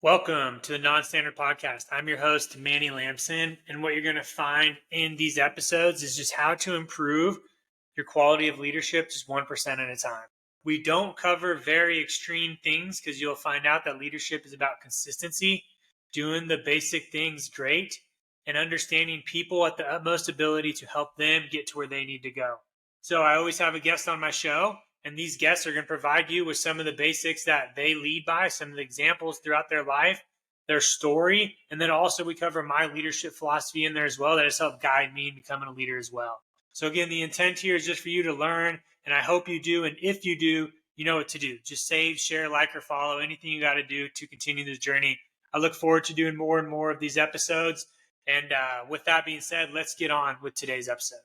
Welcome to the Non-Standard Podcast. I'm your host, Manny Lamson, and what you're going to find in these episodes is just how to improve your quality of leadership just 1% at a time. We don't cover very extreme things because you'll find out that leadership is about consistency, doing the basic things great, and understanding people at the utmost ability to help them get to where they need to go. So I always have a guest on my show, and these guests are going to provide you with some of the basics that they lead by, some of the examples throughout their life, their story. And then also we cover my leadership philosophy in there as well that has helped guide me in becoming a leader as well. So again, the intent here is just for you to learn, and I hope you do. And if you do, you know what to do. Just save, share, like, or follow, anything you got to do to continue this journey. I look forward to doing more and more of these episodes. And with that being said, let's get on with today's episode.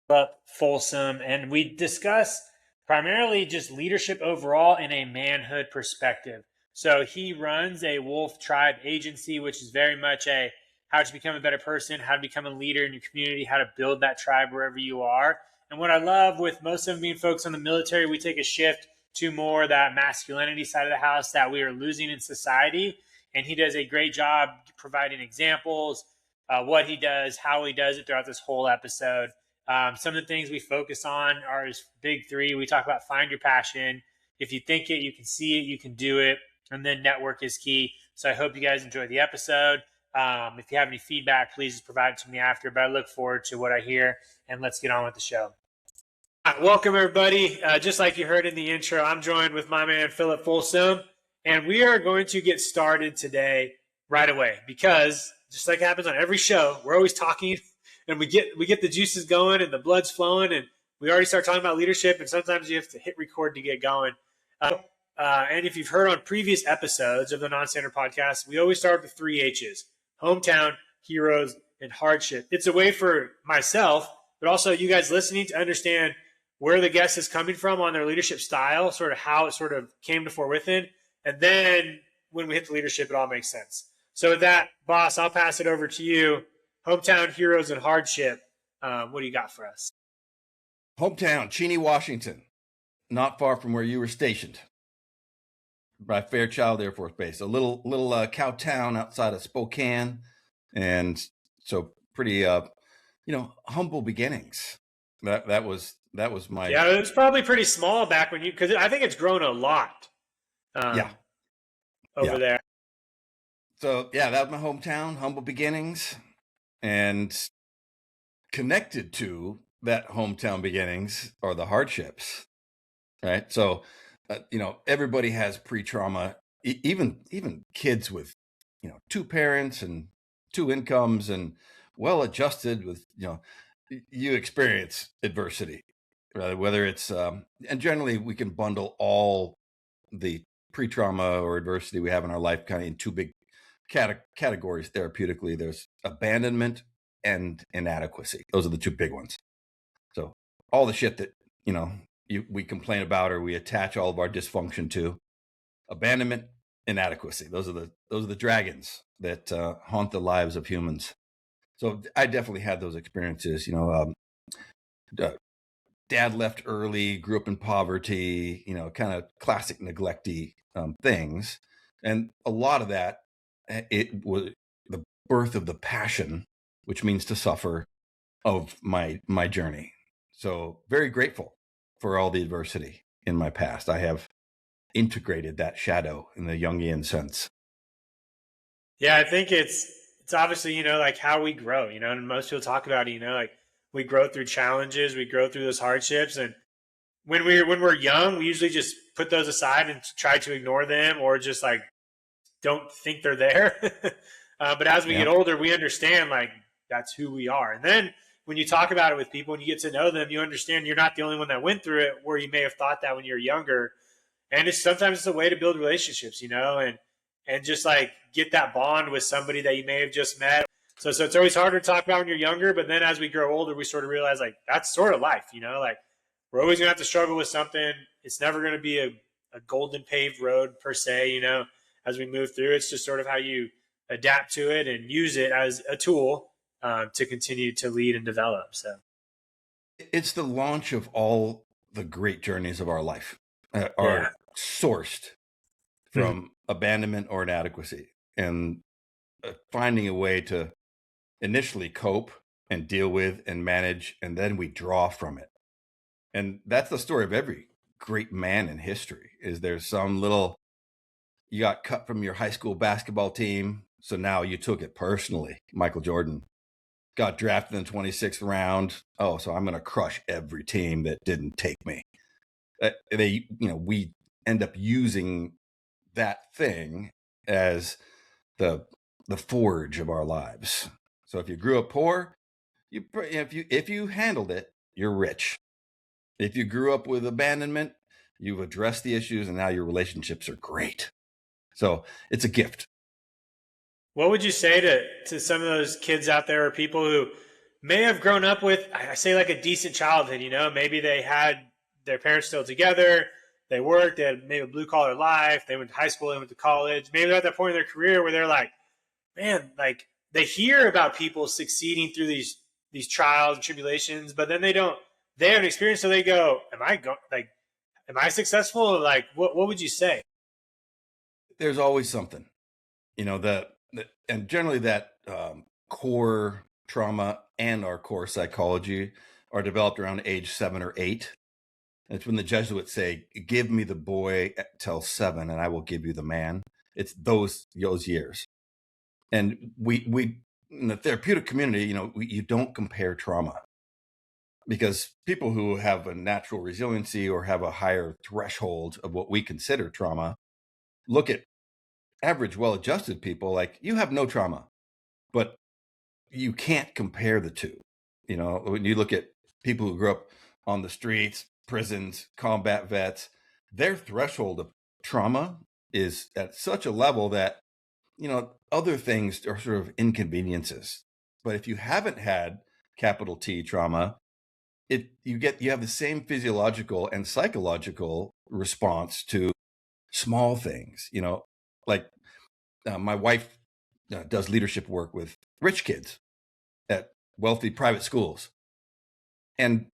Up Folsom, and we discuss primarily just leadership overall in a manhood perspective. So he runs a Wolf Tribe agency, which is very much a how to become a better person, how to become a leader in your community, how to build that tribe wherever you are. And what I love with most of them being folks in the military, we take a shift to more that masculinity side of the house that we are losing in society. And he does a great job providing examples, what he does, how he does it throughout this whole episode. Some of the things we focus on are his big three. We talk about find your passion. If you think it, you can see it, you can do it. And then network is key. So I hope you guys enjoy the episode. If you have any feedback, please provide it to me after. But I look forward to what I hear. And let's get on with the show. All right, welcome, everybody. Just like you heard in the intro, I'm joined with my man, Philip Folsom. And we are going to get started today right away because just like happens on every show, we're always talking. And we get the juices going and the blood's flowing, and we already start talking about leadership. And sometimes you have to hit record to get going. And if you've heard on previous episodes of the Non-Standard Podcast, we always start with 3 H's: hometown, heroes, and hardship. It's a way for myself, but also you guys listening, to understand where the guest is coming from on their leadership style, sort of how it sort of came to within. And then when we hit the leadership, it all makes sense. So with that, boss, I'll pass it over to you. Hometown, heroes, and hardship. What do you got for us? Hometown, Cheney, Washington, not far from where you were stationed, by Fairchild Air Force Base, a little cow town outside of Spokane, and so pretty, humble beginnings. That was my it was probably pretty small back when because I think it's grown a lot. Over there. So that was my hometown, humble beginnings. And connected to that hometown beginnings are the hardships, right? So, everybody has pre-trauma, even kids with, 2 parents and 2 incomes and well-adjusted with, you experience adversity, whether it's, and generally we can bundle all the pre-trauma or adversity we have in our life kind of in 2 big categories therapeutically. There's abandonment and inadequacy. Those are the 2 big ones. So all the shit that we complain about or we attach all of our dysfunction to: abandonment, inadequacy. Those are the dragons that haunt the lives of humans. So I definitely had those experiences. Dad left early, grew up in poverty. Kind of classic neglecty things, and a lot of that. It was the birth of the passion, which means to suffer, of my journey. So very grateful for all the adversity in my past. I have integrated that shadow in the Jungian sense. Yeah, I think it's obviously, like how we grow, and most people talk about it, like we grow through challenges, we grow through those hardships. And when we're young, we usually just put those aside and try to ignore them, or just like don't think they're there. But as we get older, we understand like that's who we are. And then when you talk about it with people and you get to know them, you understand you're not the only one that went through it, where you may have thought that when you're younger. And sometimes it's a way to build relationships, and just like get that bond with somebody that you may have just met. So it's always harder to talk about when you're younger, but then as we grow older, we sort of realize like that's sort of life, like we're always gonna have to struggle with something. It's never going to be a golden paved road per se, as we move through. It's just sort of how you adapt to it and use it as a tool to continue to lead and develop. So it's the launch of all the great journeys of our life are sourced from abandonment or inadequacy, and finding a way to initially cope and deal with and manage, and then we draw from it. And that's the story of every great man in history. Is there's some little, you got cut from your high school basketball team, so now you took it personally. Michael Jordan got drafted in the 26th round. Oh, so I'm going to crush every team that didn't take me. We end up using that thing as the forge of our lives. So if you grew up poor, if you handled it, you're rich. If you grew up with abandonment, you've addressed the issues, and now your relationships are great. So it's a gift. What would you say to some of those kids out there, or people who may have grown up with, I say, like a decent childhood? Maybe they had their parents still together, they worked, they had maybe a blue collar life, they went to high school, they went to college. Maybe they're at that point in their career where they're like, man, like they hear about people succeeding through these trials and tribulations, but then they have an experience, so they go, am I successful? Like, what would you say? There's always something, and generally that core trauma and our core psychology are developed around age 7 or 8. And it's when the Jesuits say, give me the boy till 7 and I will give you the man. It's those years. And we in the therapeutic community, you don't compare trauma, because people who have a natural resiliency or have a higher threshold of what we consider trauma look at average well-adjusted people like, you have no trauma. But you can't compare the two. When you look at people who grew up on the streets, prisons, combat vets, their threshold of trauma is at such a level that other things are sort of inconveniences. But if you haven't had capital T trauma, you have the same physiological and psychological response to small things. Like my wife does leadership work with rich kids at wealthy private schools, and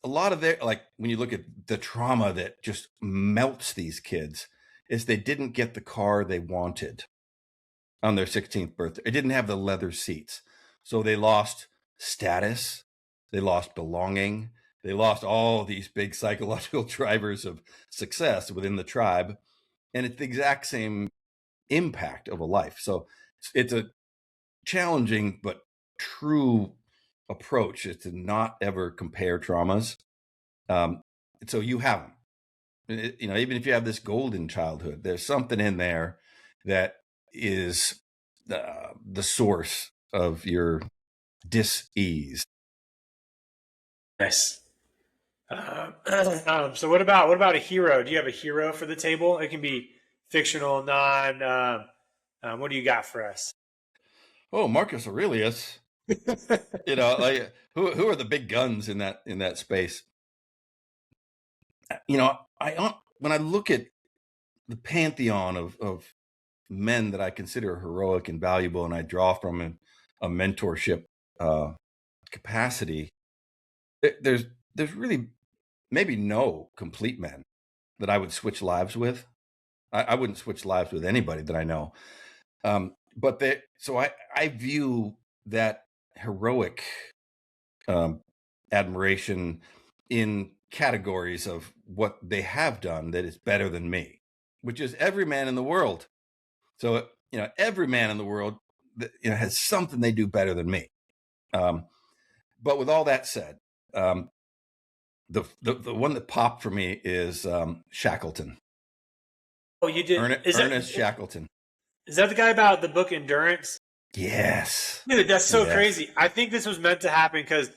a lot of when you look at the trauma that just melts these kids, is they didn't get the car they wanted on their 16th birthday. It didn't have the leather seats. So they lost status, they lost belonging, they lost all these big psychological drivers of success within the tribe. And it's the exact same impact of a life. So it's a challenging but true approach, is to not ever compare traumas. So you have them. Even if you have this golden childhood, there's something in there that is the source of your dis-ease. Yes. So what about a hero? Do you have a hero for the table? It can be fictional, non. What do you got for us? Oh, Marcus Aurelius. Like who are the big guns in that space? When I look at the pantheon of men that I consider heroic and valuable, and I draw from a mentorship capacity, there's really maybe no complete men that I would switch lives with. I wouldn't switch lives with anybody that I know. So I view that heroic admiration in categories of what they have done that is better than me, which is every man in the world. So, every man in the world has something they do better than me. But with all that said, the one that popped for me is Shackleton. Oh, you did? Ernest Shackleton. Is that the guy about the book Endurance? Yes. Dude, that's so crazy. I think this was meant to happen because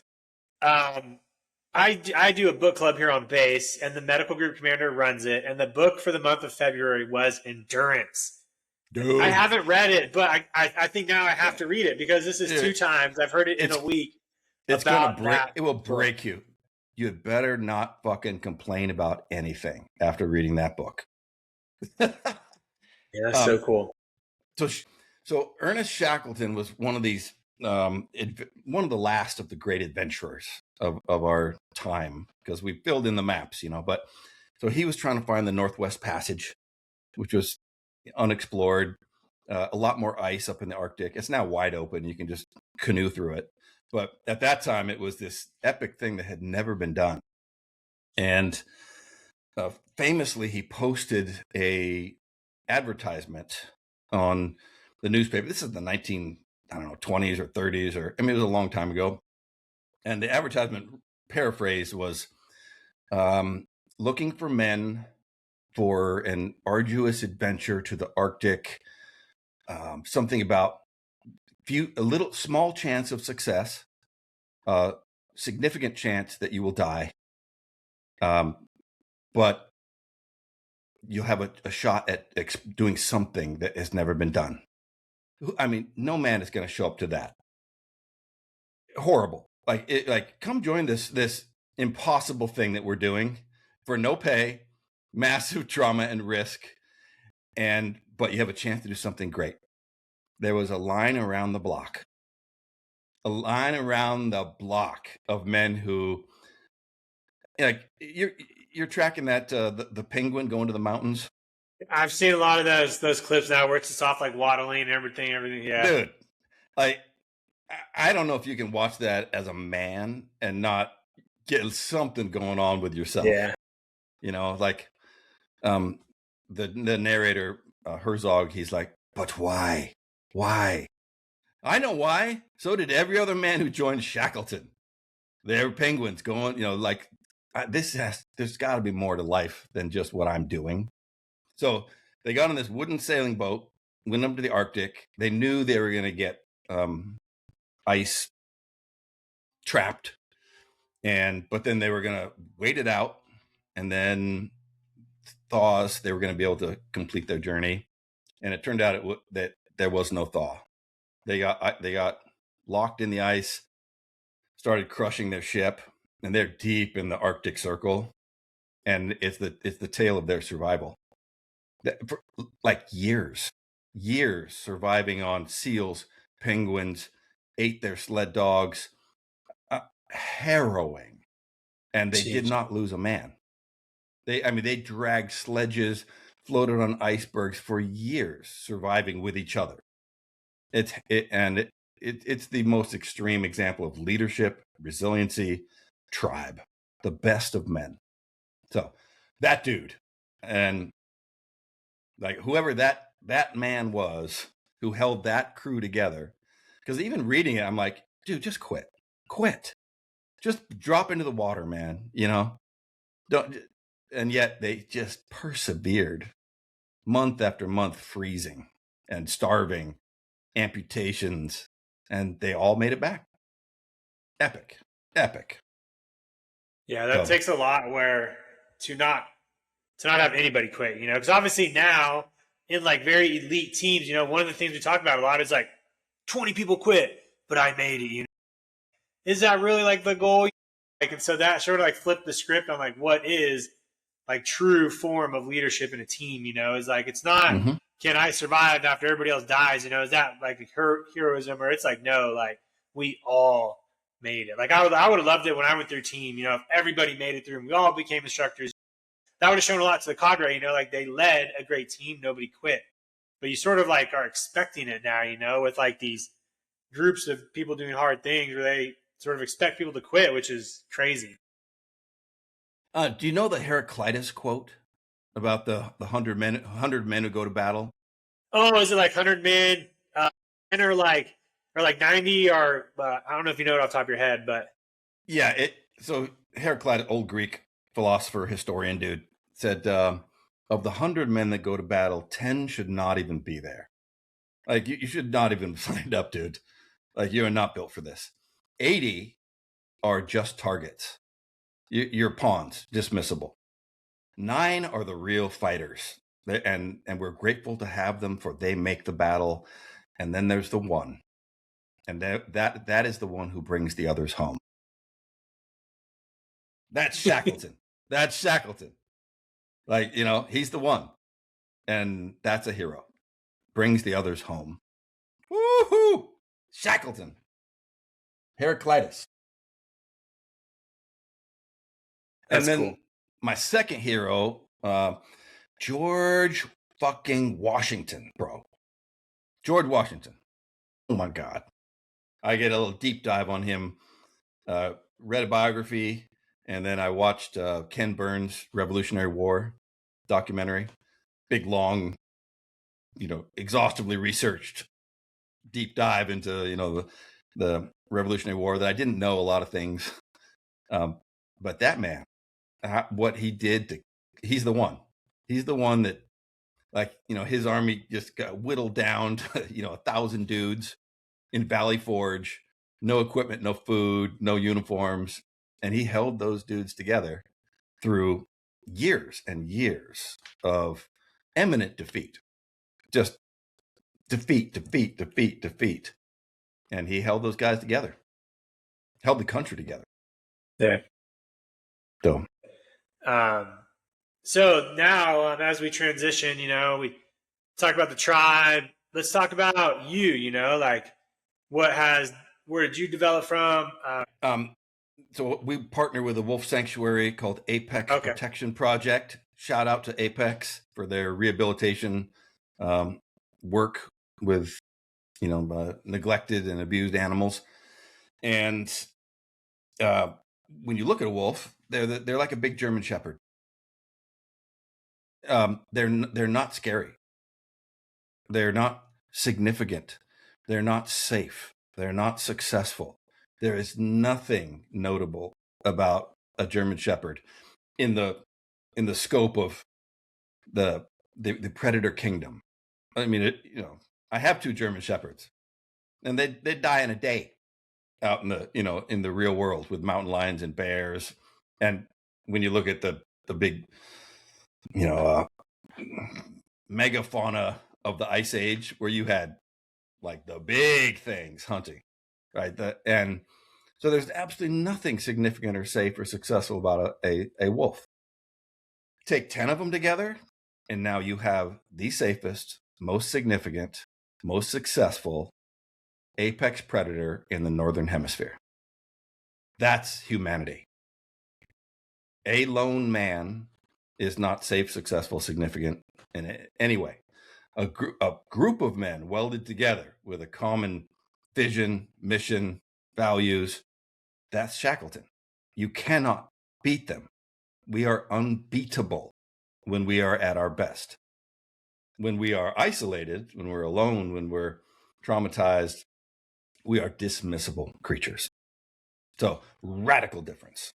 I do a book club here on base, and the medical group commander runs it. And the book for the month of February was Endurance. Dude. I haven't read it, but I think now I have to read it, because this is 2 times I've heard it in a week. It's going to break. It will break you. You'd better not fucking complain about anything after reading that book. Yeah, that's so cool. So Ernest Shackleton was one of these, one of the last of the great adventurers of our time, because we filled in the maps, but so he was trying to find the Northwest Passage, which was unexplored, a lot more ice up in the Arctic. It's now wide open. You can just canoe through it. But at that time, it was this epic thing that had never been done. And famously, he posted a advertisement on the newspaper. This is the 20s or 30s, or I mean, it was a long time ago. And the advertisement paraphrase was looking for men for an arduous adventure to the Arctic, something about a little small chance of success, significant chance that you will die, but you'll have a shot at doing something that has never been done. I mean, no man is going to show up to that. Horrible. Like come join this impossible thing that we're doing for no pay, massive trauma and risk, but you have a chance to do something great. There was a line around the block of men who, like, you're tracking that the penguin going to the mountains. I've seen a lot of those clips now where it's just off like waddling and everything. Yeah, dude. Like, I don't know if you can watch that as a man and not get something going on with yourself. Yeah, like the narrator Herzog, he's like, but why? I know why. So did every other man who joined Shackleton. They're penguins going, there's got to be more to life than just what I'm doing. So they got on this wooden sailing boat, went up to the Arctic. They knew they were going to get ice trapped, but then they were going to wait it out, and then thaws. They were going to be able to complete their journey, and it turned out that there was no thaw. They got locked in the ice, started crushing their ship, and they're deep in the Arctic Circle, and it's the tale of their survival. For like years surviving on seals, penguins, ate their sled dogs, harrowing, and they did not lose a man. They dragged sledges, floated on icebergs for years, surviving with each other. It's the most extreme example of leadership, resiliency, tribe, the best of men. So that dude, and like whoever that man was who held that crew together, because even reading it, I'm like, dude, just quit, just drop into the water, man. Don't. And yet they just persevered, month after month, freezing and starving, amputations, and they all made it back. Epic. Yeah, that takes a lot to not have anybody quit, because obviously now in like very elite teams, one of the things we talk about a lot is like 20 people quit, but I made it, Is that really like the goal? And so that sort of like flipped the script on like what is like true form of leadership in a team, is like, it's not, can I survive after everybody else dies? Is that like heroism, or it's like, no, like we all made it. Like I would have loved it when I went through team, if everybody made it through and we all became instructors. That would have shown a lot to the cadre, like they led a great team, nobody quit. But you sort of like are expecting it now, with like these groups of people doing hard things where they sort of expect people to quit, which is crazy. Do you know the Heraclitus quote about the 100 men who go to battle? Oh, is it like 100 men? And or like 90, or I don't know if you know it off the top of your head, but yeah. So Heraclitus, old Greek philosopher, historian dude, said of the 100 men that go to battle, 10 should not even be there. Like you should not even signed up, dude. Like you are not built for this. 80 are just targets. You're pawns, dismissible. 9 are the real fighters, and we're grateful to have them, for they make the battle. And then there's the 1, and that is the one who brings the others home. That's Shackleton. That's Shackleton. Like, he's the one, and that's a hero. Brings the others home. Woohoo! Shackleton. Heraclitus. That's and then cool. My second hero, George fucking Washington, bro. George Washington. Oh my God. I get a little deep dive on him. Read a biography, and then I watched Ken Burns' Revolutionary War documentary. Big, long, exhaustively researched deep dive into, the Revolutionary War that I didn't know a lot of things. But that man, what he did he's the one. He's the one that, like, his army just got whittled down to, 1,000 dudes in Valley Forge, no equipment, no food, no uniforms. And he held those dudes together through years and years of eminent defeat. Just defeat. And he held those guys together, held the country together. Yeah. So now, as we transition, we talk about the tribe. Let's talk about you, like where did you develop from? So we partner with a wolf sanctuary called Apex Protection Project. Shout out to Apex for their rehabilitation work with, neglected and abused animals. And when you look at a wolf, they're like a big German Shepherd. They're not scary. They're not significant. They're not safe. They're not successful. There is nothing notable about a German Shepherd in the scope of the predator kingdom. I mean, I have 2 German Shepherds, and they die in a day out in the in the real world with mountain lions and bears. And when you look at the big megafauna of the Ice Age, where you had like the big things hunting, right? And so there's absolutely nothing significant or safe or successful about a wolf. Take 10 of them together, and now you have the safest, most significant, most successful apex predator in the Northern Hemisphere. That's humanity. A lone man is not safe, successful, significant in any way. A group of men welded together with a common vision, mission, values, that's Shackleton. You cannot beat them. We are unbeatable when we are at our best. When we are isolated, when we're alone, when we're traumatized, we are dismissible creatures. So, radical difference.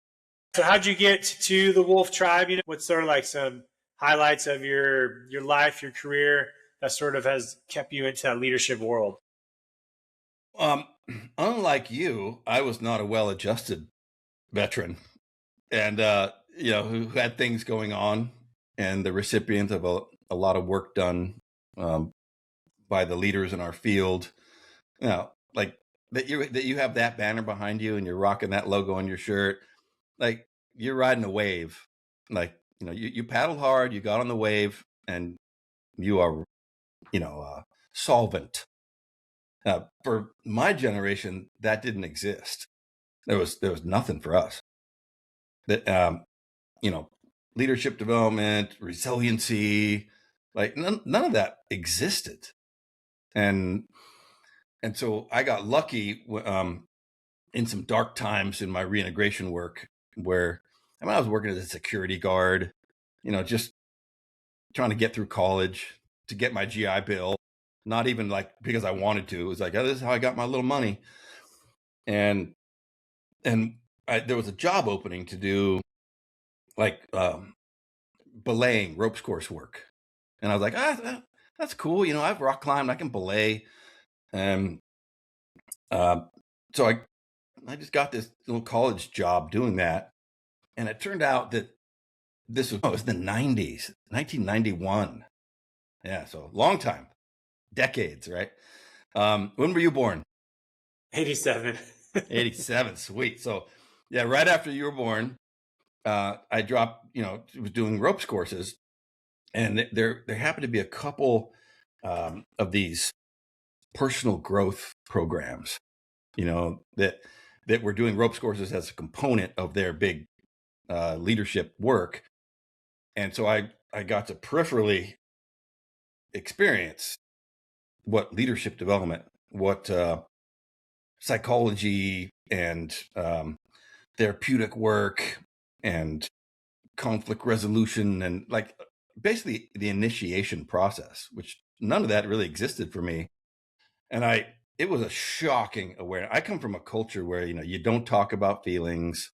So how'd you get to the wolf tribe? What's sort of like some highlights of your life, your career that sort of has kept you into that leadership world? Unlike you, I was not a well-adjusted veteran, and who had things going on, and the recipient of a lot of work done by the leaders in our field. Like that you have that banner behind you, and you're rocking that logo on your shirt, like you're riding a wave. Like you paddled hard, you got on the wave, and you are solvent. For my generation, that didn't exist. There was nothing for us. That leadership development, resiliency, like none of that existed. And so I got lucky in some dark times in my reintegration work, where I was working as a security guard, just trying to get through college, to get my GI Bill. Not even like because I wanted to. It was like, oh, this is how I got my little money. And there was a job opening to do like belaying ropes course work. And I was like, that's cool. I've rock climbed, I can belay. And so I just got this little college job doing that. And it turned out that it was the 90s, 1991. Yeah, so long time, decades, right? When were you born? 87. 87, sweet. So yeah, right after you were born, I dropped, was doing ropes courses, and there happened to be a couple of these personal growth programs, that were doing ropes courses as a component of their big leadership work. And so I got to peripherally experience what leadership development, what psychology and therapeutic work and conflict resolution and like basically the initiation process, which none of that really existed for me. And it was a shocking awareness. I come from a culture where, you don't talk about feelings.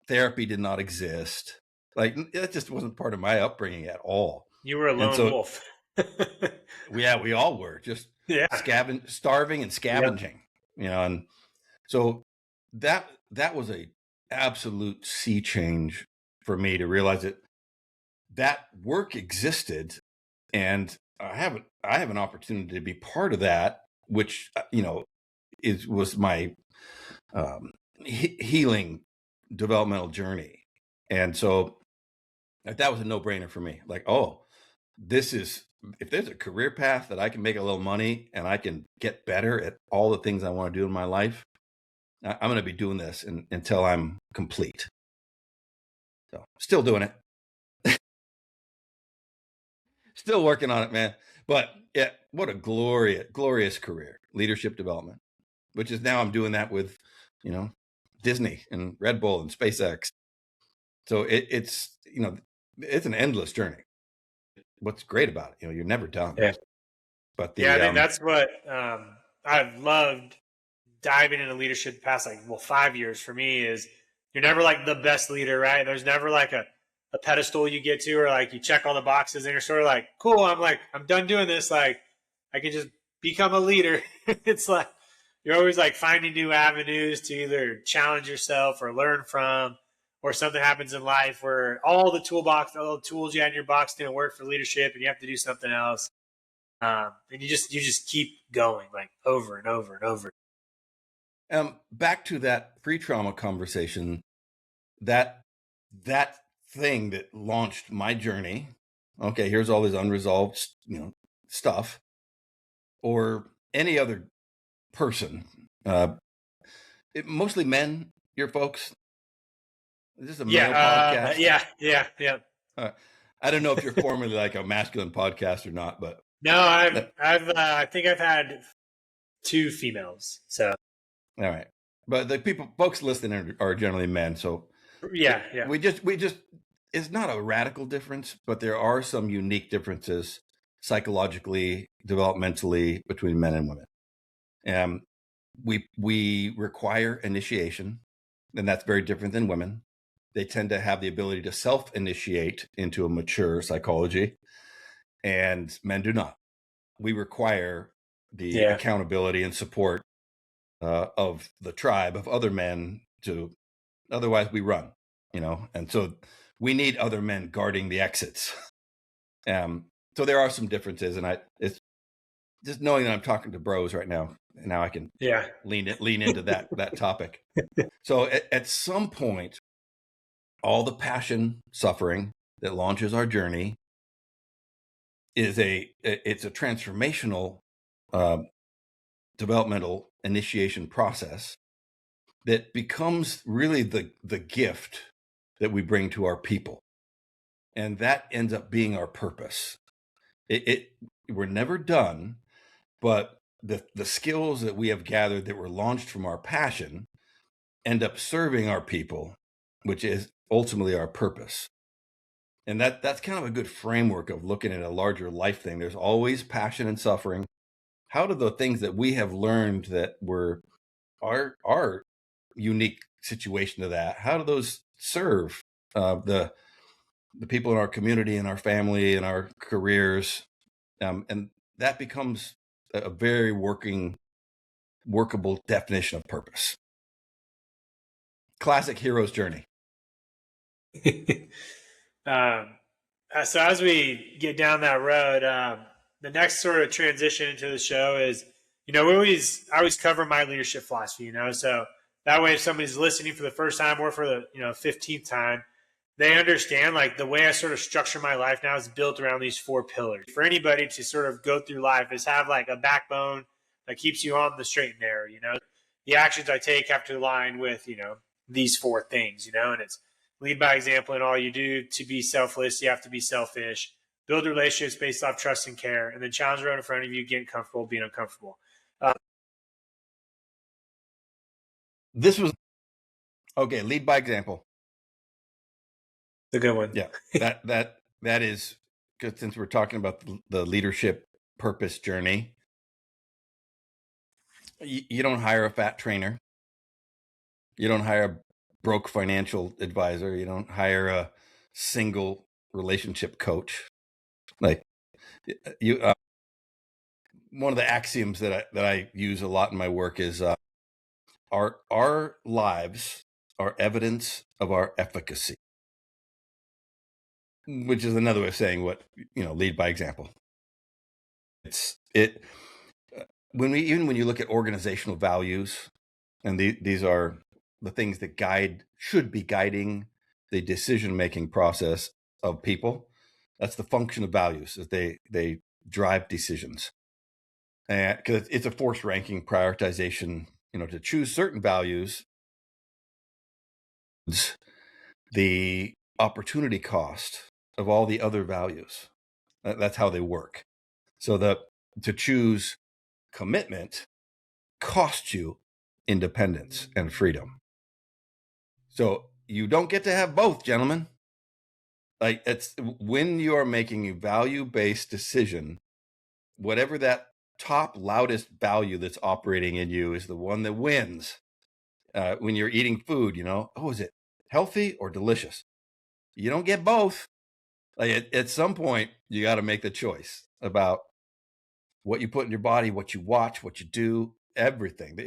Therapy did not exist. Like that just wasn't part of my upbringing at all. You were a And lone so, wolf. we all were just Yeah. starving and Yep. scavenging, and so that was a absolute sea change for me to realize that work existed, and I have an opportunity to be part of that, which was my healing developmental journey. And so that was a no-brainer for me. Like, oh, this is, if there's a career path that I can make a little money and I can get better at all the things I want to do in my life, I'm going to be doing this until I'm complete. So still doing it. Still working on it, man. But yeah, what a glorious career, leadership development, which is now I'm doing that with, Disney and Red Bull and SpaceX. So it's an endless journey. What's great about it, you're never done. Yeah. But I think that's what I've loved diving into leadership the past 5 years for me is you're never like the best leader, right? There's never like a pedestal you get to or like you check all the boxes and you're sort of like, cool, I'm done doing this. Like I can just become a leader. It's like you're always like finding new avenues to either challenge yourself or learn from, or something happens in life where all the tools you had in your box didn't work for leadership and you have to do something else. And you just keep going like over and over and over. Back to that pre-trauma conversation, that thing that launched my journey. Okay, here's all this unresolved, stuff, or any other person. Mostly men, your folks. Is this a male podcast? Yeah. I don't know if you're formerly like a masculine podcast or not, but no, I think I've had 2 females. So all right, but the folks listening are generally men. So yeah. We just it's not a radical difference, but there are some unique differences psychologically, developmentally between men and women. We require initiation, and that's very different than women. They tend to have the ability to self-initiate into a mature psychology, and men do not. We require the accountability and support of the tribe of other men otherwise we run, and so we need other men guarding the exits. So there are some differences, and it's just knowing that I'm talking to bros right now. Now I can lean into that topic. So at some point, all the passion, suffering that launches our journey it's a transformational developmental initiation process that becomes really the gift that we bring to our people. And that ends up being our purpose. We're never done, but the skills that we have gathered that were launched from our passion end up serving our people, which is ultimately our purpose. And that's kind of a good framework of looking at a larger life thing. There's always passion and suffering. How do the things that we have learned that were our unique situation to that, how do those serve the people in our community and our family and our careers? And that becomes a very workable definition of purpose. Classic hero's journey. So as we get down that road, the next sort of transition into the show is, I always cover my leadership philosophy, so that way if somebody's listening for the first time or for the 15th time, they understand like the way I sort of structure my life now is built around these 4 pillars. For anybody to sort of go through life is have like a backbone that keeps you on the straight and narrow. The actions I take have to align with these 4 things, and it's lead by example in all you do. To be selfless, you have to be selfish. build relationships based off trust and care, and then challenge everyone in front of you, getting comfortable, being uncomfortable. This was okay. Lead by example. The good one. Yeah, that is good. Since we're talking about the leadership purpose journey, you don't hire a fat trainer. You don't hire a broke financial advisor. You don't hire a single relationship coach. Like you, one of the axioms that I use a lot in my work is our lives are evidence of our efficacy, which is another way of saying what lead by example. When you look at organizational values, and these are the things that should be guiding the decision-making process of people. That's the function of values, is they drive decisions. And because it's a force ranking prioritization, to choose certain values, the opportunity cost of all the other values. That's how they work. So to choose commitment costs you independence and freedom. So you don't get to have both, gentlemen. Like, it's when you are making a value-based decision, whatever that top loudest value that's operating in you is the one that wins. When you're eating food, is it healthy or delicious? You don't get both. Like, at some point, you got to make the choice about what you put in your body, what you watch, what you do, everything.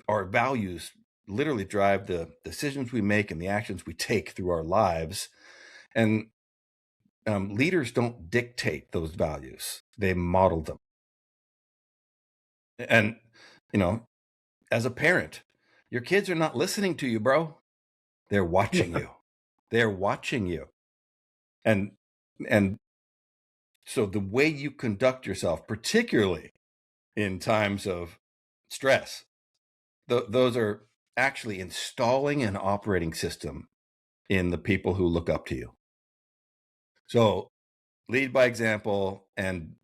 Our values literally drive the decisions we make and the actions we take through our lives. And leaders don't dictate those values. They model them. And, as a parent, your kids are not listening to you, bro. They're watching you. They're watching you. And so the way you conduct yourself, particularly in times of stress, those are actually installing an operating system in the people who look up to you. So lead by example and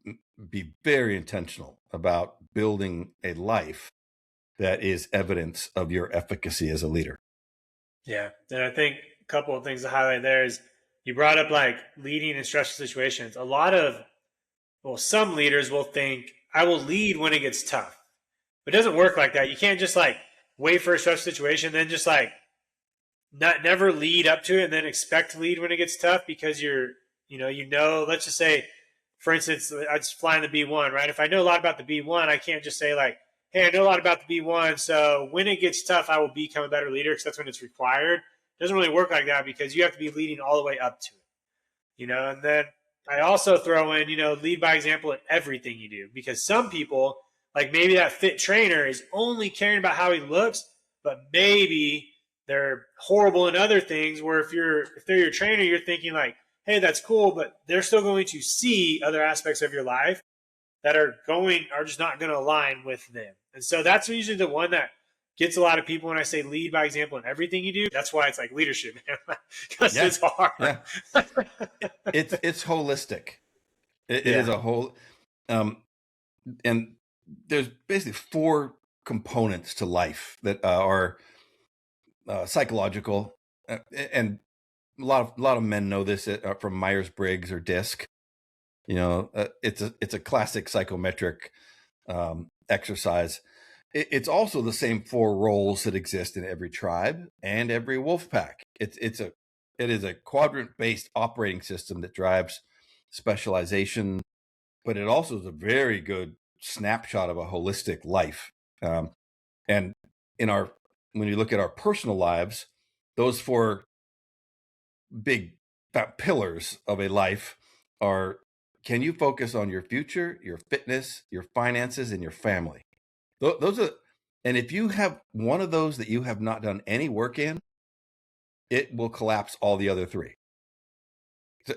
be very intentional about building a life that is evidence of your efficacy as a leader. Yeah. And I think a couple of things to highlight there is you brought up like leading in stressful situations. Some leaders will think, I will lead when it gets tough. But it doesn't work like that. You can't just like wait for a stressful situation, then just like never lead up to it and then expect to lead when it gets tough, because let's just say, for instance, I just flying the B1, right? If I know a lot about the B1, I can't just say like, hey, I know a lot about the B1, so when it gets tough, I will become a better leader, because that's when it's required. It doesn't really work like that, because you have to be leading all the way up to it, and then I also throw in, lead by example in everything you do, because some people, like maybe that fit trainer is only caring about how he looks, but maybe they're horrible in other things, where if they're your trainer, you're thinking like, hey, that's cool, but they're still going to see other aspects of your life that are just not going to align with them. And so that's usually the one that gets a lot of people when I say lead by example in everything you do. That's why it's like leadership, man, because it's hard. Yeah. It's holistic. It is a whole, and there's basically 4 components to life that are psychological, and a lot of men know this from Myers-Briggs or DISC. It's a classic psychometric exercise. It's also the same 4 roles that exist in every tribe and every wolf pack. It is a quadrant-based operating system that drives specialization, but it also is a very good snapshot of a holistic life. And when you look at our personal lives, those 4 big pillars of a life are: can you focus on your future, your fitness, your finances, and your family? Those are, and if you have one of those that you have not done any work in, it will collapse all the other 3.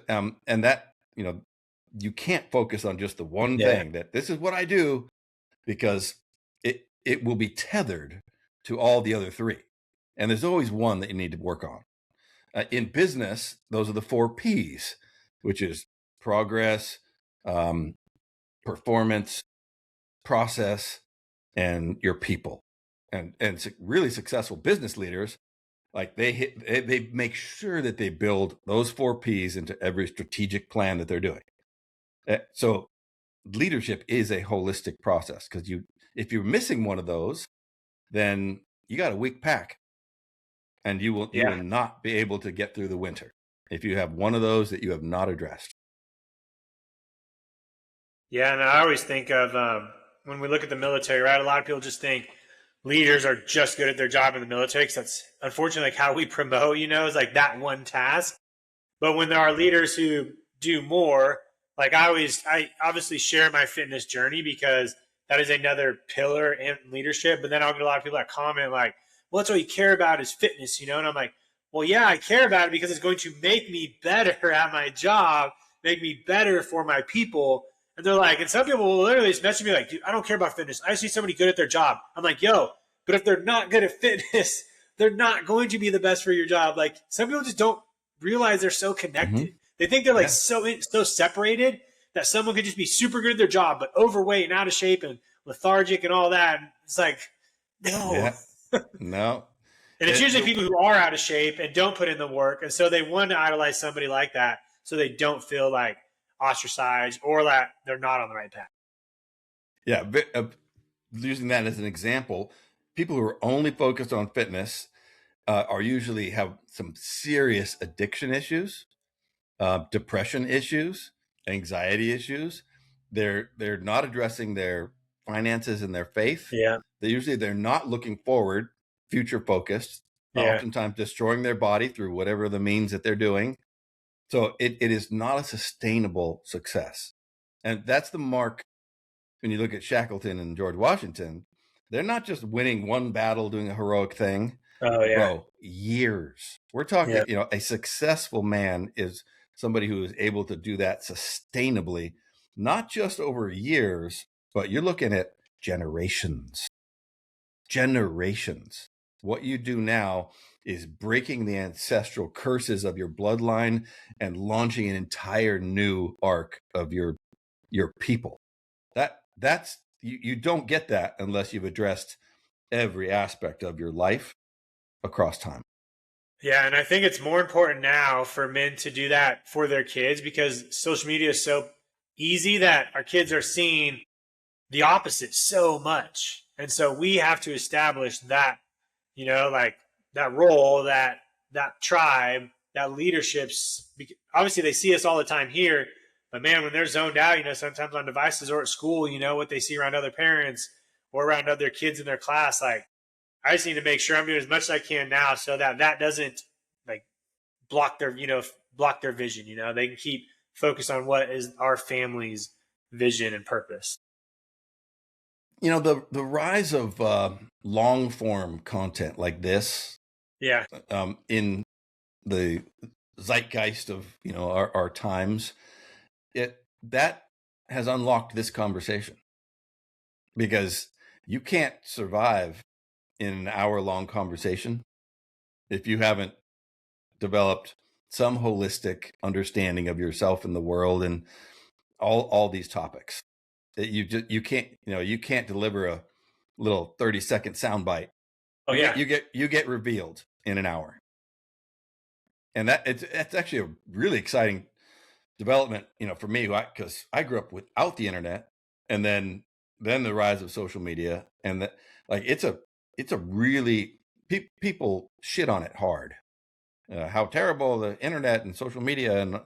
And that, you can't focus on just the one thing, that this is what I do, because it will be tethered to all the other 3. And there's always one that you need to work on. In business, those are the 4 Ps, which is progress, performance, process, and your people. And really successful business leaders, like they make sure that they build those 4 P's into every strategic plan that they're doing. So leadership is a holistic process, because if you're missing one of those, then you got a weak pack, and you will not be able to get through the winter if you have one of those that you have not addressed. Yeah, and I always think of when we look at the military, right? A lot of people just think leaders are just good at their job in the military, because that's unfortunately like how we promote, is like that one task. But when there are leaders who do more, like I obviously share my fitness journey because that is another pillar in leadership. But then I'll get a lot of people that comment like, well, that's all you care about is fitness, And I'm like, well, yeah, I care about it because it's going to make me better at my job, make me better for my people. And they're like, and some people will literally just message me like, dude, I don't care about fitness. I see somebody good at their job. I'm like, yo, but if they're not good at fitness, they're not going to be the best for your job. Like some people just don't realize they're so connected. Mm-hmm. They think they're like so separated that someone could just be super good at their job, but overweight and out of shape and lethargic and all that. And it's like, no. Yeah. No. And it's usually people who are out of shape and don't put in the work. And so they want to idolize somebody like that so they don't feel like ostracized or that they're not on the right path. Yeah. Using that as an example, people who are only focused on fitness are usually have some serious addiction issues, depression issues, anxiety issues. They're not addressing their finances and their faith. Yeah. They're not looking forward, future focused, oftentimes destroying their body through whatever the means that they're doing. So it is not a sustainable success. And that's the mark when you look at Shackleton and George Washington. They're not just winning one battle, doing a heroic thing. Oh, yeah. Bro, years. We're talking, a successful man is somebody who is able to do that sustainably, not just over years, but you're looking at generations. Generations. What you do now is breaking the ancestral curses of your bloodline and launching an entire new arc of your people. That's you don't get that unless you've addressed every aspect of your life across time. Yeah, and I think it's more important now for men to do that for their kids because social media is so easy that our kids are seeing the opposite so much. And so we have to establish that, like that role, that tribe, that leadership's. Obviously, they see us all the time here, but man, when they're zoned out, sometimes on devices or at school, what they see around other parents or around other kids in their class, like I just need to make sure I'm doing as much as I can now so that doesn't like block their vision. They can keep focused on what is our family's vision and purpose. The rise of long form content like this, in the zeitgeist of our times, that has unlocked this conversation, because you can't survive in an hour-long conversation if you haven't developed some holistic understanding of yourself and the world and all these topics. You can't deliver a little 30-second soundbite. Oh yeah, you get revealed in an hour, and that's actually a really exciting development, for me, because I grew up without the internet, and then the rise of social media, and that it's a really people shit on it hard. How terrible the internet and social media and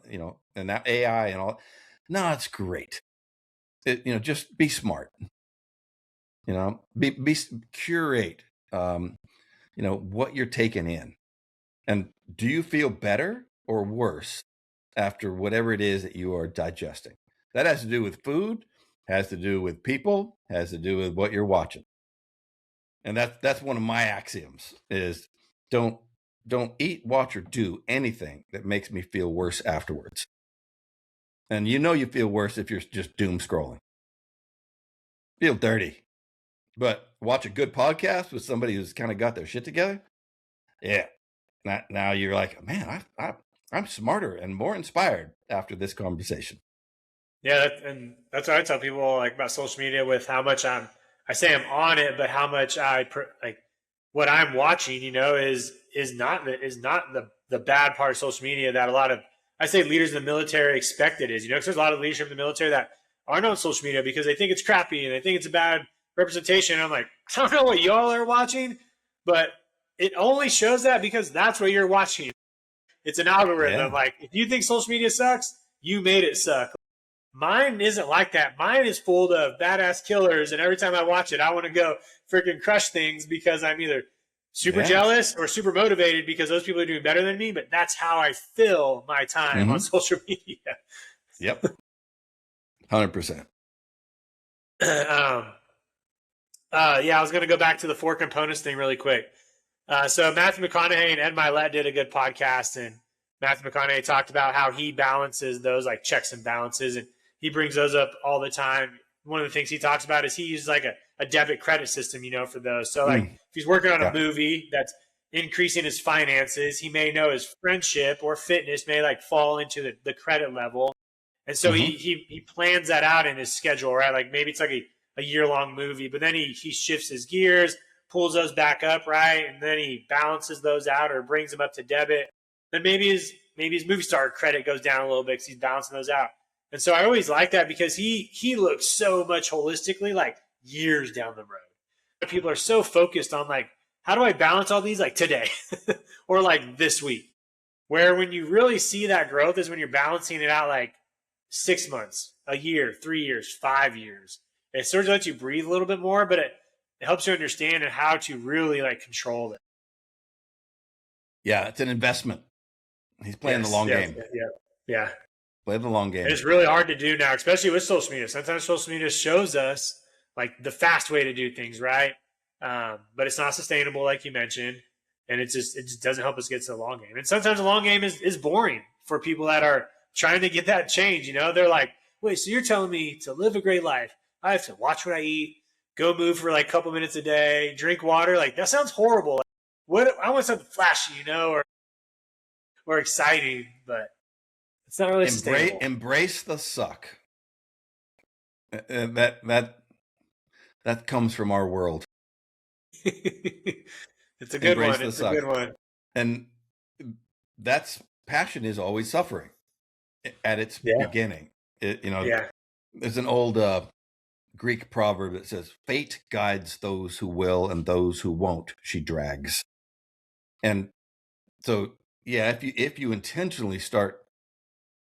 and that AI and all. No, it's great. Just be smart. Be curate. What you're taking in, and do you feel better or worse after whatever it is that you are digesting? That has to do with food, has to do with people, has to do with what you're watching. And that's one of my axioms is don't eat, watch, or do anything that makes me feel worse afterwards. And you feel worse if you're just doom scrolling. Feel dirty. But watch a good podcast with somebody who's kind of got their shit together. Yeah. Now you're like, man, I'm smarter and more inspired after this conversation. Yeah, and that's what I tell people like about social media with how much I say I'm on it, but how much like what I'm watching, is not the bad part of social media that a lot of I say leaders in the military expect it is, because there's a lot of leadership in the military that aren't on social media because they think it's crappy and they think it's a bad representation. And I'm like, I don't know what y'all are watching, but it only shows that because that's what you're watching. It's an algorithm. Yeah. Like if you think social media sucks, you made it suck. Mine isn't like that. Mine is full of badass killers, and every time I watch it, I want to go freaking crush things because I'm either super Yeah. jealous or super motivated because those people are doing better than me. But that's how I fill my time on social media. Yep. 100%. um, yeah, I was going to go back to the four components thing really quick. So Matthew McConaughey and Ed Milet did a good podcast, and Matthew McConaughey talked about how he balances those like checks and balances, and he brings those up all the time. One of the things he talks about is he uses like a debit credit system, for those. So like if he's working on a movie that's increasing his finances, he may know his friendship or fitness may like fall into the credit level. And so he plans that out in his schedule, right? Like maybe it's like a year-long movie, but then he shifts his gears, pulls those back up, right? And then he balances those out or brings them up to debit. Then maybe his movie star credit goes down a little bit because he's balancing those out. And so I always like that because he looks so much holistically, like years down the road. People are so focused on like, how do I balance all these like today or like this week? Where when you really see that growth is when you're balancing it out like 6 months, a year, 3 years, 5 years. It sort of lets you breathe a little bit more, but it helps you understand and how to really like control it. Yeah, it's an investment. He's playing the long game. Yeah. Play the long game. And it's really hard to do now, especially with social media. Sometimes social media shows us like the fast way to do things, right? But it's not sustainable, like you mentioned, and it just doesn't help us get to the long game. And sometimes the long game is boring for people that are trying to get that change. They're like, wait, so you're telling me to live a great life, I have to watch what I eat, go move for like a couple minutes a day, drink water? Like that sounds horrible. Like, what I want something flashy, or exciting, but it's not really sustainable. Embrace the suck. That comes from our world. It's a good one. It's a good one. And that's passion is always suffering at its beginning. There's an old Greek proverb that says, "Fate guides those who will, and those who won't, she drags." And so, yeah, if you intentionally start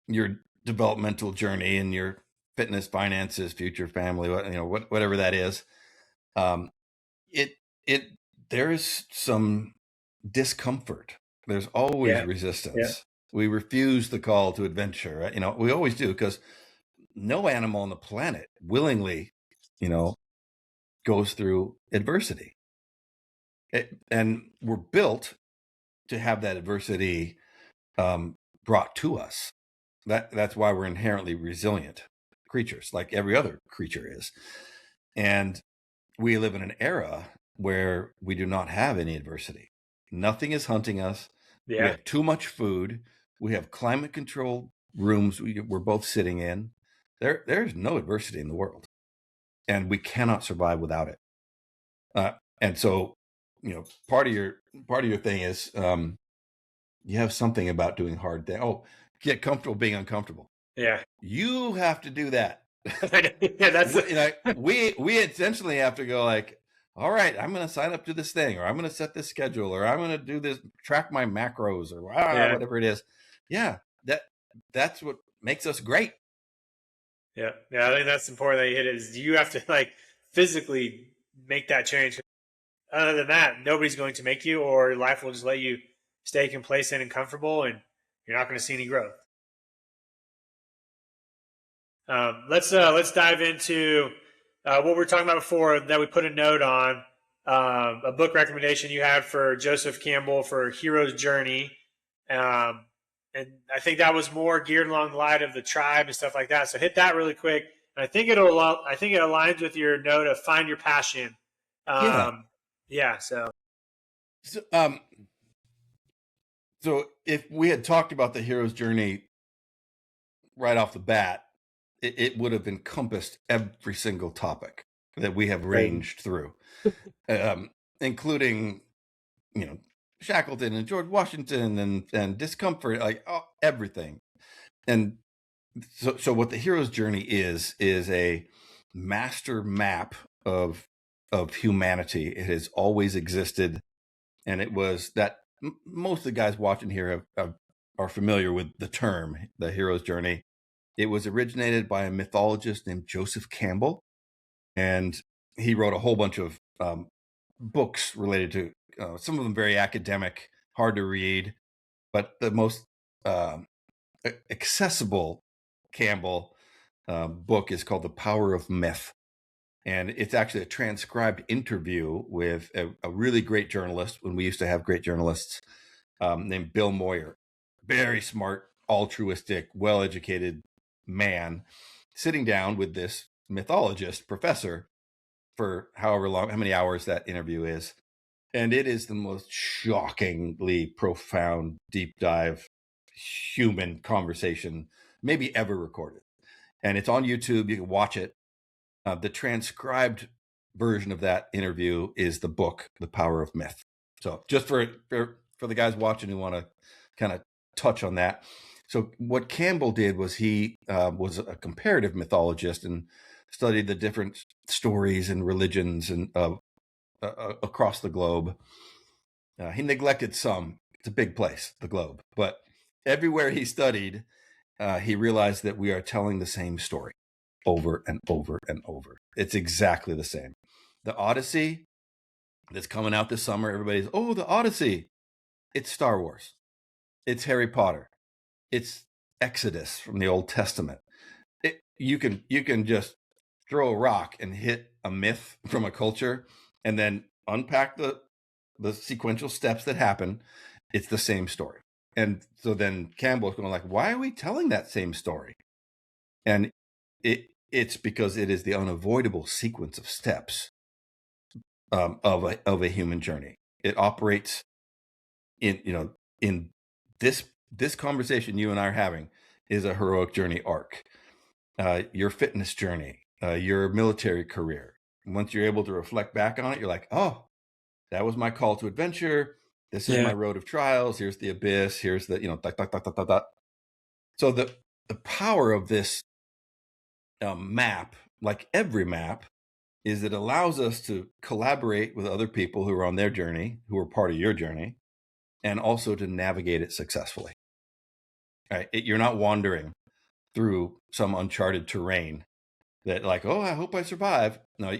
your developmental journey and your fitness, finances, future family, whatever that is, there is some discomfort. There's always resistance. Yeah. We refuse the call to adventure, right? We always do, because no animal on the planet willingly, goes through adversity. And we're built to have that adversity brought to us. That's why we're inherently resilient creatures, like every other creature is. And we live in an era where we do not have any adversity. Nothing is hunting us. Yeah. We have too much food. We have climate controlled rooms we're both sitting in. There's no adversity in the world, and we cannot survive without it. And so, part of your thing is you have something about doing hard things. Oh, get comfortable being uncomfortable. Yeah, you have to do that. Yeah, that's we intentionally have to go like, all right, I'm going to sign up to this thing, or I'm going to set this schedule, or I'm going to do this, track my macros, or whatever it is. Yeah, that's what makes us great. Yeah, I think that's important that you hit it. Is you have to like physically make that change. Other than that, nobody's going to make you, or life will just let you stay complacent and comfortable, and you're not going to see any growth. Let's dive into what we were talking about before that we put a note on, a book recommendation you had for Joseph Campbell for Hero's Journey. And I think that was more geared along the line of the tribe and stuff like that. So hit that really quick. And I think it aligns with your note of find your passion. So if we had talked about the hero's journey right off the bat, it would have encompassed every single topic that we have Right. ranged through, including, you know, Shackleton and George Washington and discomfort, like everything. And so what the hero's journey is a master map of humanity. It has always existed, and it was that most of the guys watching here are familiar with the term, the hero's journey. It was originated by a mythologist named Joseph Campbell, and he wrote a whole bunch of books related to some of them very academic, hard to read, but the most accessible Campbell book is called The Power of Myth. And it's actually a transcribed interview with a really great journalist, when we used to have great journalists, named Bill Moyer. Very smart, altruistic, well-educated man, sitting down with this mythologist professor for however long, how many hours that interview is. And it is the most shockingly profound, deep dive human conversation maybe ever recorded. And it's on YouTube. You can watch it. The transcribed version of that interview is the book, The Power of Myth. So just for the guys watching who want to kind of touch on that. So what Campbell did was he was a comparative mythologist and studied the different stories and religions and across the globe. He neglected some. It's a big place, the globe. But everywhere he studied, he realized that we are telling the same story over and over and over. It's exactly the same. The Odyssey that's coming out this summer, everybody's, oh, the Odyssey. It's Star Wars. It's Harry Potter. It's Exodus from the Old Testament. You can just throw a rock and hit a myth from a culture and then unpack the sequential steps that happen. It's the same story. And so then Campbell's going like, why are we telling that same story? And it's because it is the unavoidable sequence of steps of a human journey. It operates in this conversation you and I are having is a heroic journey arc. Your fitness journey, your military career. Once you're able to reflect back on it, you're like, oh, that was my call to adventure. This is my road of trials. Here's the abyss. Here's the, dot, dot, dot, dot, dot, dot. So the power of this map, like every map, is it allows us to collaborate with other people who are on their journey, who are part of your journey, and also to navigate it successfully. Right? You're not wandering through some uncharted terrain that like, oh, I hope I survive. No,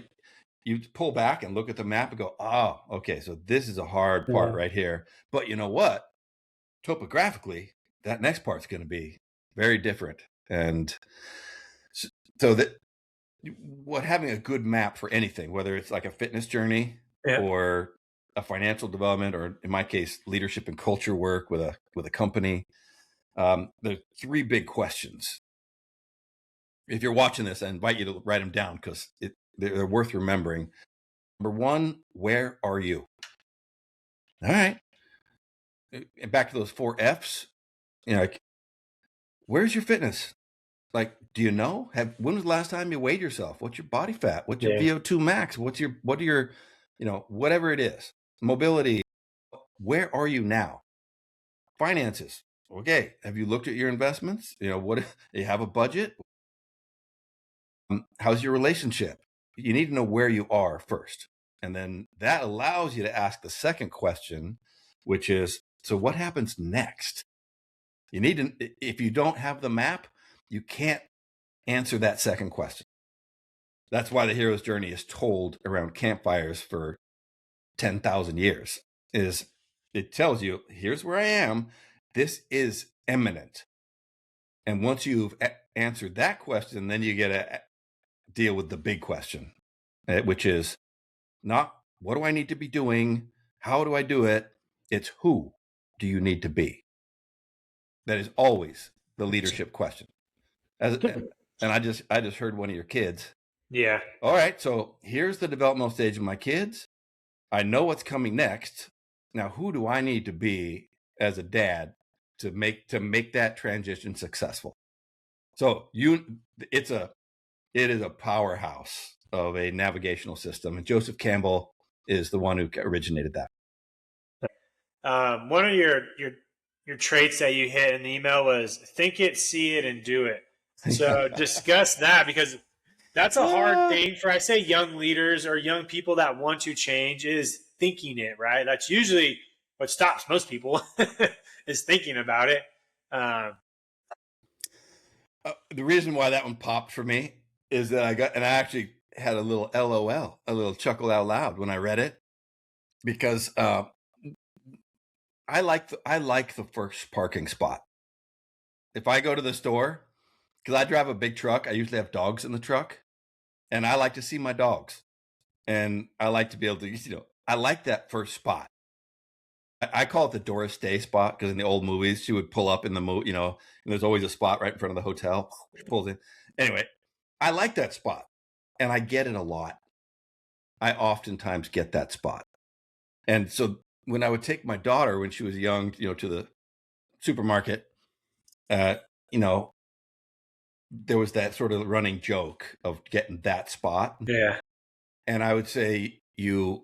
you pull back and look at the map and go, oh, okay, so this is a hard part right here. But you know what? Topographically, that next part's going to be very different. And so that what having a good map for anything, whether it's like a fitness journey or a financial development, or in my case, leadership and culture work with a company, there's three big questions. If you're watching this, I invite you to write them down because they're worth remembering. Number one, where are you? All right. And back to those 4 F's, like, where's your fitness? Like, do you know? When was the last time you weighed yourself? What's your body fat? What's your VO2 max? What are your, whatever it is, mobility? Where are you now? Finances. Okay. Have you looked at your investments? What you have a budget? How's your relationship? You need to know where you are first. And then that allows you to ask the second question, which is, so what happens next? You need to, if you don't have the map, you can't answer that second question. That's why the hero's journey is told around campfires for 10,000 years. Is it tells you, here's where I am. This is imminent. And once you've answered that question, then you get to deal with the big question, which is not what do I need to be doing? How do I do it? It's who do you need to be? That is always the leadership question. And I just heard one of your kids. Yeah. All right. So here's the developmental stage of my kids. I know what's coming next. Now, who do I need to be as a dad to make that transition successful? So it is a powerhouse of a navigational system, and Joseph Campbell is the one who originated that. One of your traits that you hit in the email was think it, see it, and do it. So discuss that, because that's a hard thing for, I say, young leaders or young people that want to change, is thinking it, right? That's usually what stops most people is thinking about it. The reason why that one popped for me is that I actually had a little LOL, a little chuckle out loud when I read it, because I like the first parking spot. If I go to the store, because I drive a big truck, I usually have dogs in the truck, and I like to see my dogs, and I like to be able to, I like that first spot. I call it the Doris Day spot, because in the old movies, she would pull up in the and there's always a spot right in front of the hotel. She pulls in. Anyway, I like that spot, and I get it a lot. I oftentimes get that spot. And so when I would take my daughter when she was young, to the supermarket, you know, there was that sort of running joke of getting that spot. Yeah. And I would say you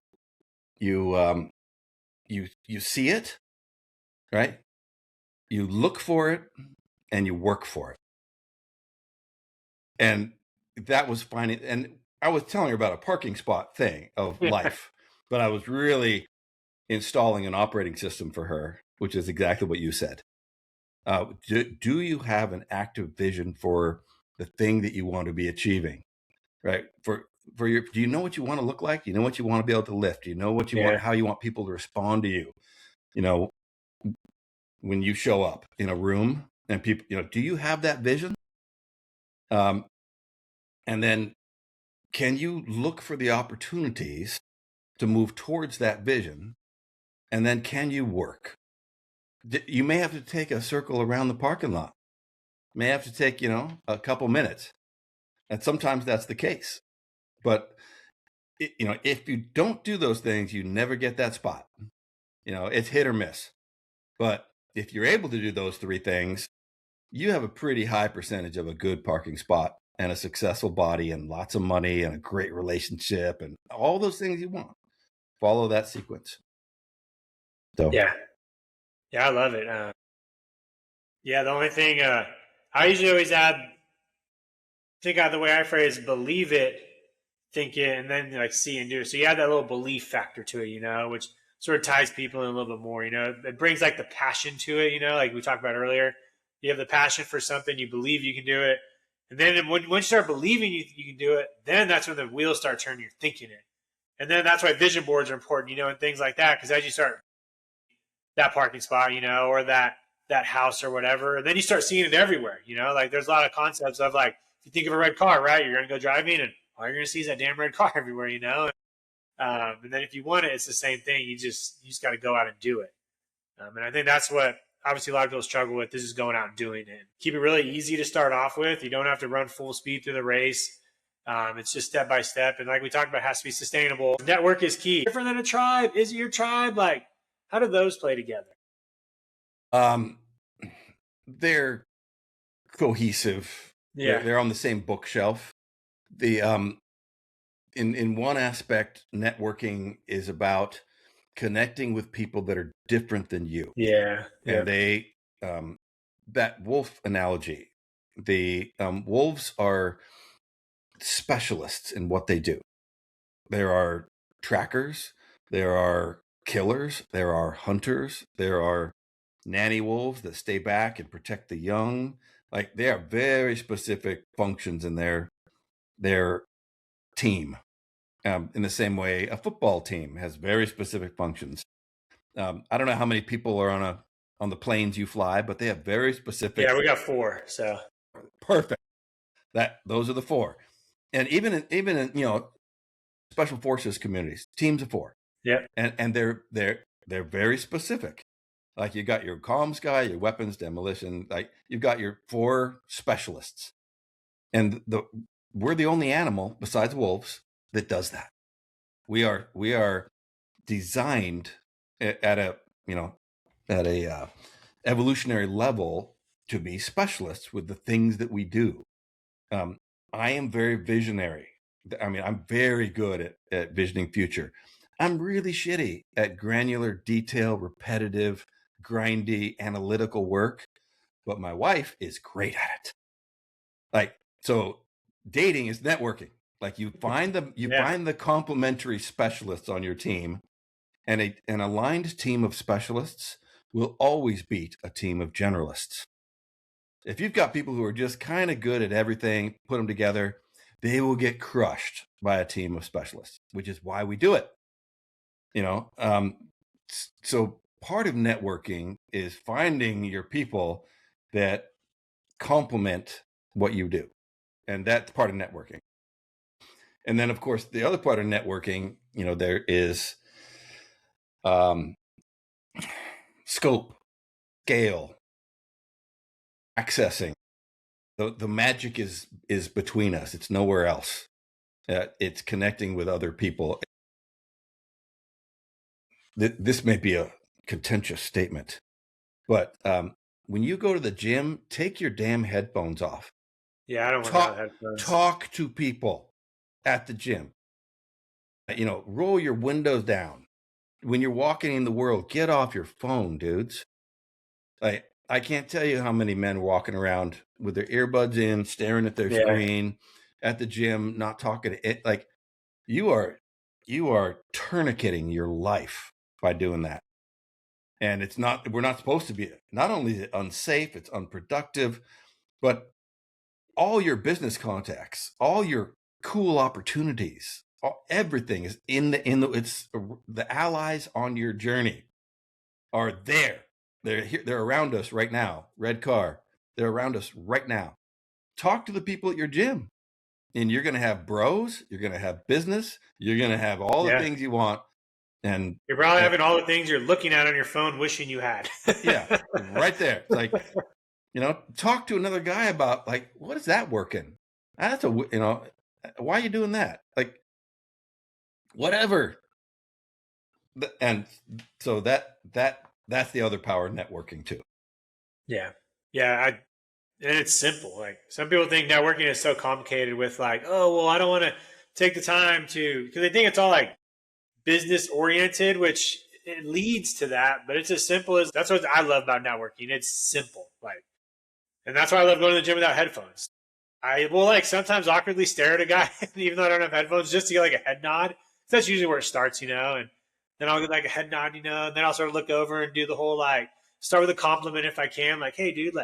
see it, right? You look for it and you work for it. And that was fine. And I was telling her about a parking spot thing of life, but I was really installing an operating system for her, which is exactly what you said. Do you have an active vision for the thing that you want to be achieving, right? Do you know what you want to look like? Do you know what you want to be able to lift? Do you know what you want, how you want people to respond to you? When you show up in a room and people, do you have that vision? And then can you look for the opportunities to move towards that vision? And then can you work? You may have to take a circle around the parking lot. May have to take, a couple minutes. And sometimes that's the case. But, if you don't do those things, you never get that spot. It's hit or miss. But if you're able to do those three things, you have a pretty high percentage of a good parking spot and a successful body and lots of money and a great relationship and all those things you want. Follow that sequence. So Yeah, I love it. The only thing I usually always add, think out the way I phrase, believe it, think it, and then like see and do. So you add that little belief factor to it, which sort of ties people in a little bit more. It brings like the passion to it. Like we talked about earlier. You have the passion for something, you believe you can do it, and then when you start believing you can do it, then that's when the wheels start turning. You're thinking it, and then that's why vision boards are important, and things like that. Because as you start that parking spot, or that house or whatever, and then you start seeing it everywhere. Like there's a lot of concepts of like, if you think of a red car, right? You're going to go driving, and all you're going to see is that damn red car everywhere. And then if you want it, it's the same thing. You just got to go out and do it. And I think that's what obviously a lot of people struggle with. This is going out and doing it. Keep it really easy to start off with. You don't have to run full speed through the race. It's just step by step. And like we talked about, it has to be sustainable. Network is key. Different than a tribe. Is it your tribe? Like, how do those play together? They're cohesive. Yeah. They're on the same bookshelf. In one aspect, networking is about connecting with people that are different than you. Yeah. And they, that wolf analogy, the wolves are specialists in what they do. There are trackers, there are killers, there are hunters, there are nanny wolves that stay back and protect the young. Like they are very specific functions in their team. In the same way, a football team has very specific functions. I don't know how many people are on the planes you fly, but they have very specific. Yeah, we got 4. So perfect. Those are the 4, and even in special forces communities, teams of 4. Yeah, and they're very specific. Like you got your comms guy, your weapons, demolition. Like you've got your 4 specialists, and we're the only animal besides wolves that does that. We are designed at a evolutionary level to be specialists with the things that we do. I am very visionary. I mean, I'm very good at visioning future. I'm really shitty at granular, detail, repetitive, grindy, analytical work, but my wife is great at it. Like, so dating is networking. Like you find the complementary specialists on your team, and an aligned team of specialists will always beat a team of generalists. If you've got people who are just kind of good at everything, put them together, they will get crushed by a team of specialists, which is why we do it. So part of networking is finding your people that complement what you do. And that's part of networking. And then, of course, the other part of networking, there is scope, scale, accessing. The magic is between us. It's nowhere else. It's connecting with other people. This may be a contentious statement, but when you go to the gym, take your damn headphones off. Yeah, I don't want to have headphones. Talk to people at the gym. Roll your windows down. When you're walking in the world, get off your phone, dudes. I can't tell you how many men walking around with their earbuds in, staring at their screen at the gym, not talking to it. Like you are tourniqueting your life by doing that. And we're not supposed to be. Not only is it unsafe, it's unproductive, but all your business contacts, all your cool opportunities, everything is it's the allies on your journey are there. They're here. They're around us right now. Red car. They're around us right now. Talk to the people at your gym, and you're going to have bros. You're going to have business. You're going to have all the things you want. And you're probably having all the things you're looking at on your phone, wishing you had. Yeah, right there. It's like, talk to another guy about what is that working? That's why are you doing that? Like, whatever. And so that's the other power of networking too. Yeah. And it's simple. Like some people think networking is so complicated with oh, well, I don't want to take the time because they think it's all business oriented, which it leads to that, but it's as simple as that's what I love about networking. It's simple. And that's why I love going to the gym without headphones. I will sometimes awkwardly stare at a guy, even though I don't have headphones, just to get a head nod. That's usually where it starts, and then I'll get a head nod, and then I'll sort of look over and do the whole start with a compliment if I can, hey dude,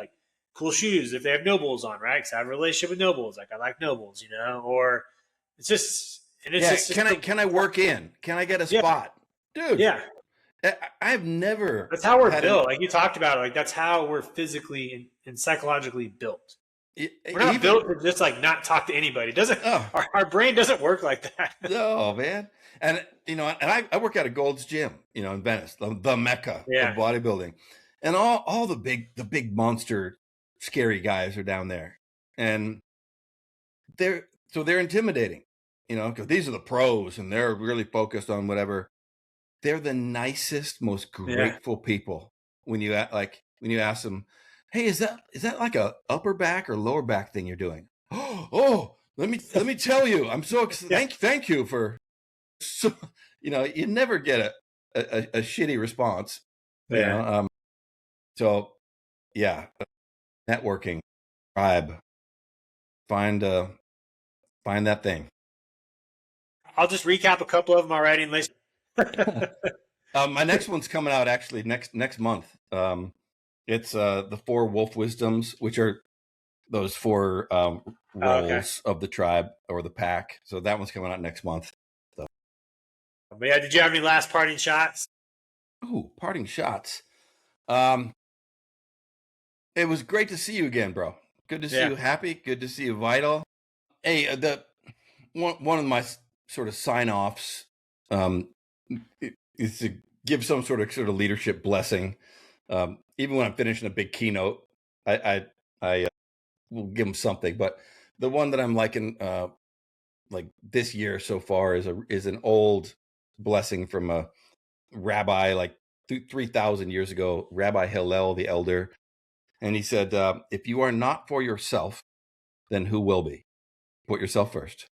cool shoes if they have Nobles on, right? Because I have a relationship with Nobles, I like Nobles, or it's just. And it's can I work in? Can I get a spot, dude? Yeah, I've never. That's how we're built. You talked about it. That's how we're physically and psychologically built. We're not built to just not talk to anybody. Our brain doesn't work like that. No, man. And I work at a Gold's Gym, in Venice, the mecca of bodybuilding, and all the big monster, scary guys are down there, and they're intimidating, because these are the pros and they're really focused on whatever. They're the nicest, most grateful people when you ask them, hey, is that like a upper back or lower back thing you're doing? Oh, let me tell you, I'm so excited. Thank you for. So, you never get a shitty response. So yeah, networking, tribe, find that thing. I'll just recap a couple of them already. My next one's coming out actually next month. It's the 4 wolf wisdoms, which are those 4 roles of the tribe or the pack. So that one's coming out next month. So. But yeah, did you have any last parting shots? Ooh, parting shots. It was great to see you again, bro. Good to see you happy. Good to see you vital. Hey, one of my sort of sign-offs is to give some sort of leadership blessing. Even when I'm finishing a big keynote, I will give them something. But the one that I'm liking, this year so far, is an old blessing from a rabbi 3,000 years ago, Rabbi Hillel the Elder. And he said, if you are not for yourself, then who will be? Put yourself first.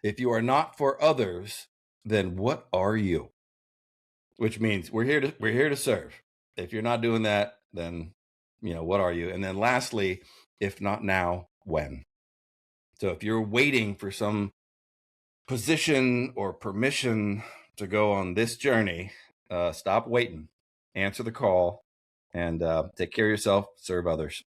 If you are not for others, then what are you? Which means we're here to serve. If you're not doing that, then what are you? And then lastly, if not now, when? So if you're waiting for some position or permission to go on this journey, stop waiting, answer the call, and take care of yourself, serve others.